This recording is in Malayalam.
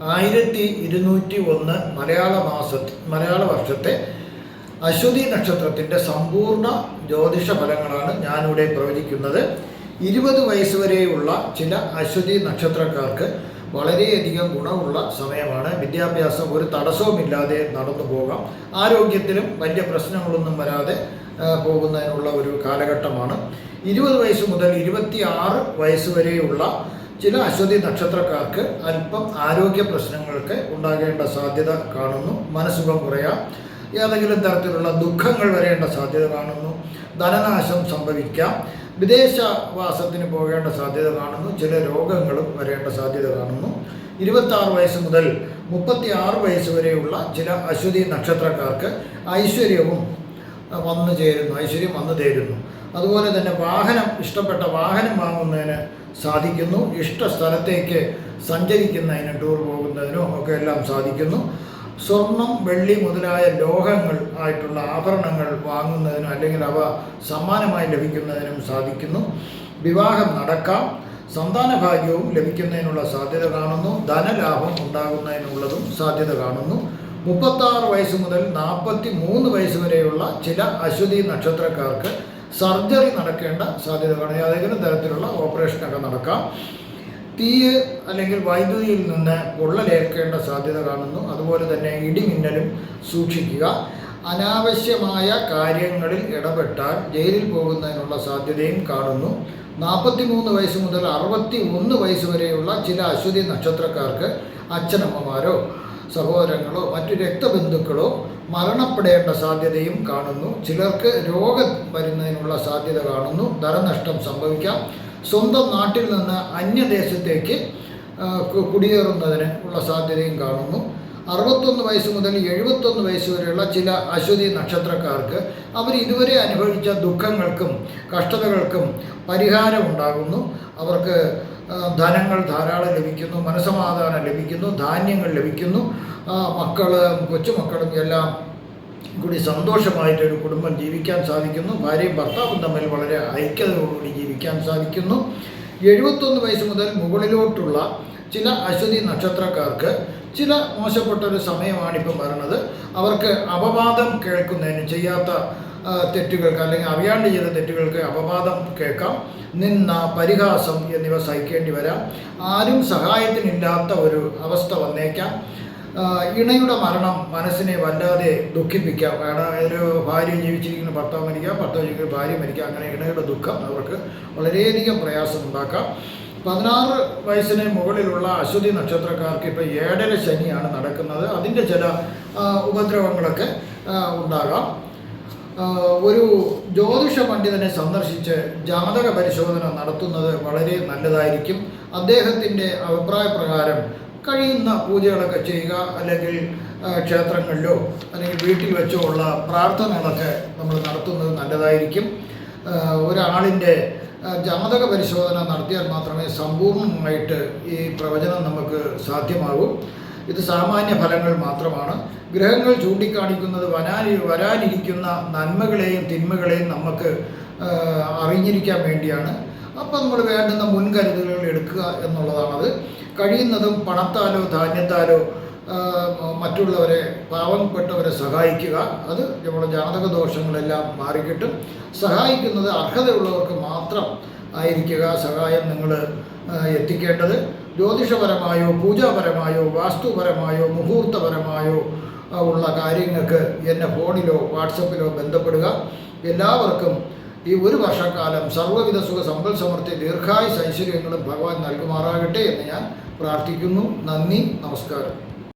1201 മലയാള വർഷത്തെ അശ്വതി നക്ഷത്രത്തിൻ്റെ സമ്പൂർണ്ണ ജ്യോതിഷ ഫലങ്ങളാണ് ഞാനിവിടെ പ്രവചിക്കുന്നത്. 20 വയസ്സ് വരെയുള്ള ചില അശ്വതി നക്ഷത്രക്കാർക്ക് വളരെയധികം ഗുണമുള്ള സമയമാണ്. വിദ്യാഭ്യാസം ഒരു തടസ്സവുമില്ലാതെ നടന്നു പോകാം. ആരോഗ്യത്തിലും വലിയ പ്രശ്നങ്ങളൊന്നും വരാതെ പോകുന്നതിനുള്ള ഒരു കാലഘട്ടമാണ്. 20 വയസ്സ് മുതൽ 26 വയസ്സ് വരെയുള്ള ചില അശ്വതി നക്ഷത്രക്കാർക്ക് അല്പം ആരോഗ്യ പ്രശ്നങ്ങൾക്ക് ഉണ്ടാകേണ്ട സാധ്യത കാണുന്നു. മനസ്സുഖം കുറയാം, ഏതെങ്കിലും തരത്തിലുള്ള ദുഃഖങ്ങൾ വരേണ്ട സാധ്യത കാണുന്നു. ധനനാശം സംഭവിക്കാം, വിദേശവാസത്തിന് പോകേണ്ട സാധ്യത കാണുന്നു. ചില രോഗങ്ങളും വരേണ്ട സാധ്യത കാണുന്നു. 26 വയസ്സ് മുതൽ 36 വയസ്സ് വരെയുള്ള ചില അശ്വതി നക്ഷത്രക്കാർക്ക് ഐശ്വര്യം വന്നു ചേരുന്നു. അതുപോലെ തന്നെ ഇഷ്ടപ്പെട്ട വാഹനം വാങ്ങുന്നതിന് സാധിക്കുന്നു. ഇഷ്ട സ്ഥലത്തേക്ക് സഞ്ചരിക്കുന്നതിന്, ടൂർ പോകുന്നതിനോ ഒക്കെ എല്ലാം സാധിക്കുന്നു. സ്വർണം, വെള്ളി മുതലായ ലോഹങ്ങൾ ആയിട്ടുള്ള ആഭരണങ്ങൾ വാങ്ങുന്നതിനും അല്ലെങ്കിൽ അവ സമ്മാനമായി ലഭിക്കുന്നതിനും സാധിക്കുന്നു. വിവാഹം നടക്കാം. സന്താന ഭാഗ്യവും ലഭിക്കുന്നതിനുള്ള സാധ്യത കാണുന്നു. ധനലാഭം ഉണ്ടാകുന്നതിനുള്ളതും സാധ്യത കാണുന്നു. 36 വയസ്സ് മുതൽ 43 വയസ്സ് വരെയുള്ള ചില അശ്വതി നക്ഷത്രക്കാർക്ക് സർജറി നടക്കേണ്ട സാധ്യത കാണുന്നു. ഏതെങ്കിലും തരത്തിലുള്ള ഓപ്പറേഷനൊക്കെ നടക്കാം. തീ അല്ലെങ്കിൽ വൈദ്യുതിയിൽ നിന്ന് പൊള്ളലേൽക്കേണ്ട സാധ്യത കാണുന്നു. അതുപോലെ തന്നെ ഇടിമിന്നലും സൂക്ഷിക്കുക. അനാവശ്യമായ കാര്യങ്ങളിൽ ഇടപെട്ടാൽ ജയിലിൽ പോകുന്നതിനുള്ള സാധ്യതയും കാണുന്നു. 43 വയസ്സ് മുതൽ 61 വയസ്സ് വരെയുള്ള ചില അശ്വതി നക്ഷത്രക്കാർക്ക് അച്ഛനമ്മമാരോ സഹോദരങ്ങളോ മറ്റു രക്തബന്ധുക്കളോ മരണപ്പെടേണ്ട സാധ്യതയും കാണുന്നു. ചിലർക്ക് രോഗം വരുന്നതിനുള്ള സാധ്യത കാണുന്നു. ധനനഷ്ടം സംഭവിക്കാം. സ്വന്തം നാട്ടിൽ നിന്ന് അന്യദേശത്തേക്ക് കുടിയേറുന്നതിന് ഉള്ള സാധ്യതയും കാണുന്നു. 61 വയസ്സ് മുതൽ 71 വയസ്സ് വരെയുള്ള ചില അശ്വതി നക്ഷത്രക്കാർക്ക് അവർ ഇതുവരെ അനുഭവിച്ച ദുഃഖങ്ങൾക്കും കഷ്ടതകൾക്കും പരിഹാരം ഉണ്ടാകുന്നു. അവർക്ക് ധനങ്ങൾ ധാരാളം ലഭിക്കുന്നു, മനസമാധാനം ലഭിക്കുന്നു, ധാന്യങ്ങൾ ലഭിക്കുന്നു. കൊച്ചുമക്കളും എല്ലാം കൂടി സന്തോഷമായിട്ടൊരു കുടുംബം ജീവിക്കാൻ സാധിക്കുന്നു. ഭാര്യയും ഭർത്താവും തമ്മിൽ വളരെ ഐക്യതയോടുകൂടി ജീവിക്കാൻ സാധിക്കുന്നു. 71 വയസ്സ് മുതൽ മുകളിലോട്ടുള്ള ചില അശ്വതി നക്ഷത്രക്കാർക്ക് ചില മോശപ്പെട്ടൊരു സമയമാണിപ്പം വരുന്നത്. അവർക്ക് അപവാദം കേൾക്കുന്നതിന്, ചെയ്യാത്ത തെറ്റുകൾക്ക് അല്ലെങ്കിൽ അറിയാണ്ട് ചെയ്ത തെറ്റുകൾക്ക് അപവാദം കേൾക്കാം. നിന്ന, പരിഹാസം എന്നിവ സഹിക്കേണ്ടി വരാം. ആരും സഹായത്തിനില്ലാത്ത ഒരു അവസ്ഥ വന്നേക്കാം. ഇണയുടെ മരണം മനസ്സിനെ വല്ലാതെ ദുഃഖിപ്പിക്കാം. ഒരു ഭാര്യ ജീവിച്ചിരിക്കുന്ന ഭർത്താവ് മരിക്കാം, ഭർത്താവ് ജീവിക്കുന്ന ഭാര്യ മരിക്കാം. അങ്ങനെ ഇണയുടെ ദുഃഖം അവർക്ക് വളരെയധികം പ്രയാസമുണ്ടാക്കാം. 16 വയസ്സിന് മുകളിലുള്ള അശ്വതി നക്ഷത്രക്കാർക്ക് ഇപ്പോൾ 7ര ശനിയാണ് നടക്കുന്നത്. അതിൻ്റെ ചില ഉപദ്രവങ്ങളൊക്കെ ഉണ്ടാകാം. ഒരു ജ്യോതിഷ പണ്ഡിതനെ സന്ദർശിച്ച് ജാതക പരിശോധന നടത്തുന്നത് വളരെ നല്ലതായിരിക്കും. അദ്ദേഹത്തിൻ്റെ അഭിപ്രായപ്രകാരം കഴിയുന്ന പൂജകളൊക്കെ ചെയ്യുക, അല്ലെങ്കിൽ ക്ഷേത്രങ്ങളിലോ അല്ലെങ്കിൽ വീട്ടിൽ വെച്ചോ ഉള്ള പ്രാർത്ഥനകളൊക്കെ നമ്മൾ നടത്തുന്നത് നല്ലതായിരിക്കും. ഒരാളിൻ്റെ ജാതക പരിശോധന നടത്തിയാൽ മാത്രമേ സമ്പൂർണ്ണമായിട്ട് ഈ പ്രവചനം നമുക്ക് സാധ്യമാകൂ. ഇത് സാമാന്യ ഫലങ്ങൾ മാത്രമാണ്. ഗ്രഹങ്ങൾ ചൂണ്ടിക്കാണിക്കുന്നത് വരാനിരിക്കുന്ന നന്മകളെയും തിന്മകളെയും നമുക്ക് അറിഞ്ഞിരിക്കാൻ വേണ്ടിയാണ്. അപ്പം നമ്മൾ വേണ്ടുന്ന മുൻകരുതലുകൾ എടുക്കുക എന്നുള്ളതാണത്. കഴിയുന്നതും പണത്താലോ ധാന്യത്താലോ മറ്റുള്ളവരെ, പാവപ്പെട്ടവരെ സഹായിക്കുക. അത് നമ്മുടെ ജാതക ദോഷങ്ങളെല്ലാം മാറിക്കിട്ടും. സഹായിക്കുന്നത് അർഹതയുള്ളവർക്ക് മാത്രം ആയിരിക്കുക സഹായം നിങ്ങൾ എത്തിക്കേണ്ടത്. ജ്യോതിഷപരമായോ പൂജാപരമായോ വാസ്തുപരമായോ മുഹൂർത്തപരമായോ ഉള്ള കാര്യങ്ങൾക്ക് എന്നെ ഫോണിലോ വാട്സപ്പിലോ ബന്ധപ്പെടുക. എല്ലാവർക്കും ഈ ഒരു വർഷക്കാലം സർവ്വവിധ സുഖ സമ്പൽ സമൃദ്ധി ദീർഘായുസ് ഐശ്വര്യങ്ങളും ഭഗവാൻ നൽകുമാറാകട്ടെ എന്ന് ഞാൻ പ്രാർത്ഥിക്കുന്നു. നന്ദി, നമസ്കാരം.